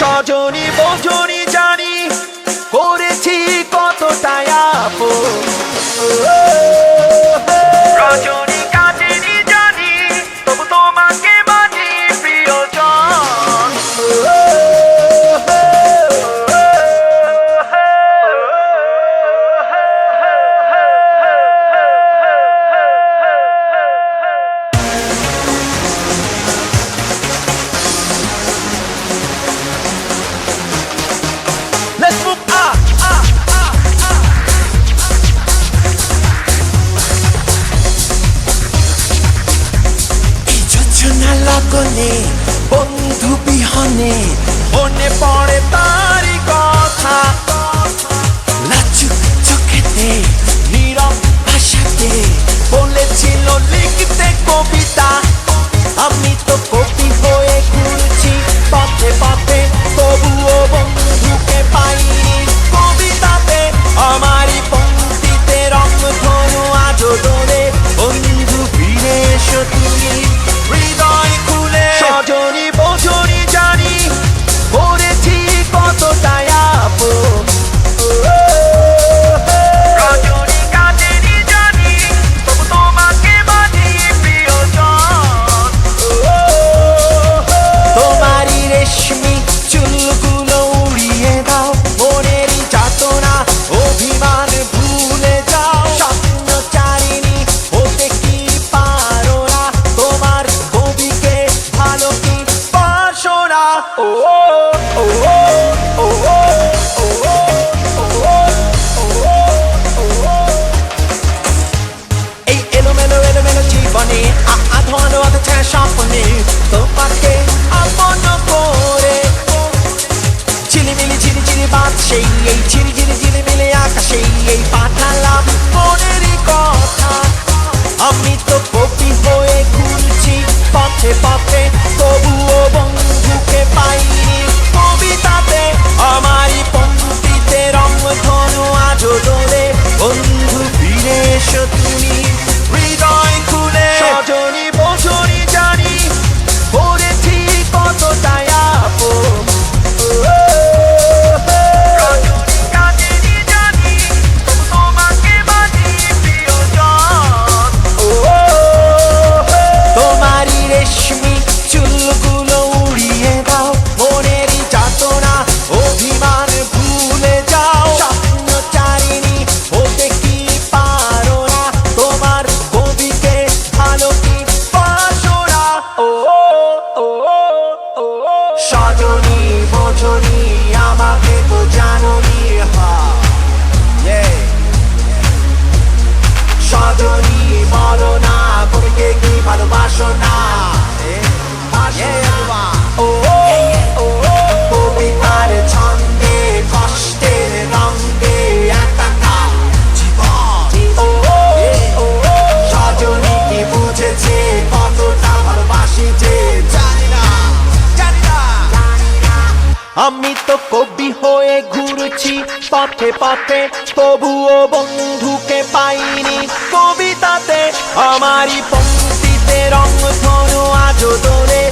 সজনী বোঝনি জানি করেছি কতটাই আপন রজনী কাটেনি জানি তবু তোমাকে বাজি প্রিয়জন Let's move up. এই যোজনা লগনে বন্ধু বিহনে মনে পড়ে তারি কথা লাজুক চোখেতে নীরব ভাষাতে বলেছিল লিখতে কবিতা আমি তো কবি হয়ে ঘুরছি পথে পথে তবুও বন্ধুকে পাইনি কবিতাতে আমারই পংক্তিতে রংধনু আজও দোলে বন্ধু ফিরে এসো তুমি হৃদয় খুলে সজনী বোঝনি জানি করেছি কতটাই আপন রজনী কাটেনি জানি তবু তোমাকে বাজি প্রিয়জন তোমারই রেশমি চুলগুলো উড়িয়ে দাও মনেরই যাতনা অভিমান ভুলে যাও স্বপ্ন চারিণী হতে কি পারো না তোমার কবিকে ভালো কি বাসো না ও ও ও ও এই এলোমেলো এলোমেলো জীবনে আধোয়ানো আধা স্বপ্নে তোমাকে আপন করে ঝিলিমিলি ঝিরিঝিরি বাদ সেই এই ঝিরিঝিরি ঝিলিমিলি আকাশে এই পাঠালাম মনেরই কথা আমি তো কবি হয়ে ঘুরছি পথে পথে তবুও বন্ধুকে পাইনি কবিতাতে আমারই পংক্তিতে রংধনু আজও দোলে বন্ধু ফিরে এসো তুমি হৃদয় খুলে সজনী বোঝনি জানি করেছি কতটাই আপন রজনী কাটেনি জানি তবু তোমাকে বাজি প্রিয়জন তোমারই রেশমি চুলগুলো উড়িয়ে দাও মনেরই যাতনা অভিমান ভুলে যাও স্বপ্ন চারিণী হতে কি পারো না তোমার কবিকে ভালো কি বাসো না ও ও ও সজনী বোঝনি আমাকে তো জানোনি সজনী বলো না কবিকে কি ভালোবাসো না ও ও কবিতার ছন্দে কষ্টের রঙে একাকা জীবন ও ও সজনী কি বুঝেছে কতটা ভালোবাসি যে জানি না আমি তো কবি হয়ে ঘুরছি পথে পথে তবুও বন্ধুকে পাইনি কবিতাতে আমারই পংক্তিতে রংধনু আজও দোলে